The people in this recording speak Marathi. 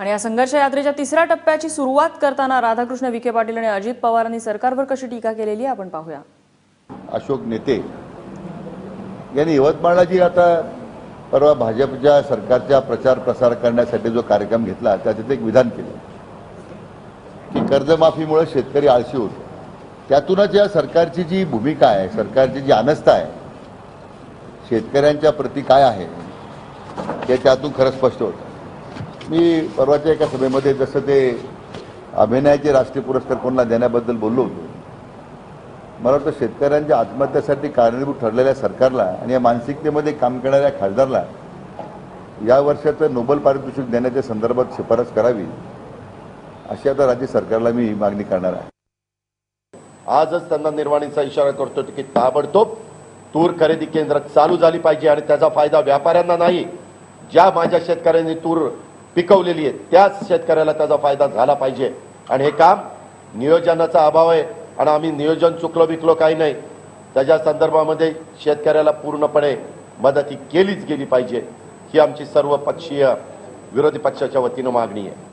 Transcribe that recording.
आणि या संघर्ष यात्रेच्या तिसऱ्या टप्प्याची सुरुवात करताना राधाकृष्ण विखे पाटील आणि अजित पवारांनी सरकारवर कशी टीका केलेली आपण पाहूया। अशोक नेते यांनी यवतमाळला जी आता परवा भाजपच्या सरकारचा प्रचार प्रसार करण्यासाठी जो कार्यक्रम घेतला त्याच्यात एक विधान केलं की कर्जमाफीमुळे शेतकरी आळशी होतो। त्यातूनच या सरकारची जी भूमिका आहे, सरकारची जी अनास्था आहे शेतकऱ्यांच्या प्रती काय आहे ते त्यातून खरं स्पष्ट होतं। मी परवाच्या एका सभेमध्ये जसं ते अभिनयाचे राष्ट्रीय पुरस्कार कोणाला देण्याबद्दल बोललो होतो, मला वाटतं शेतकऱ्यांच्या आत्महत्येसाठी कारणीभूत ठरलेल्या सरकारला आणि या मानसिकतेमध्ये काम करणाऱ्या खासदारला या वर्षाचं नोबेल पारितोषिक देण्याच्या संदर्भात शिफारस करावी अशी आता राज्य सरकारला मी मागणी करणार आहे। आजच त्यांना निर्वाणीचा इशारा करतो की ताबडतोब तूर खरेदी केंद्र चालू झाली पाहिजे आणि त्याचा फायदा व्यापाऱ्यांना नाही, ज्या माझ्या शेतकऱ्यांनी तूर पिकवलेली आहे त्याच शेतकऱ्याला त्याचा फायदा झाला पाहिजे। आणि हे काम नियोजनाचा अभाव आहे आणि आम्ही नियोजन चुकलो बिकलो काही नाही, त्याच्या संदर्भामध्ये शेतकऱ्याला पूर्णपणे मदत ही केलीच गेली पाहिजे ही आमची सर्व पक्षीय विरोधी पक्षाच्या वतीनं मागणी आहे।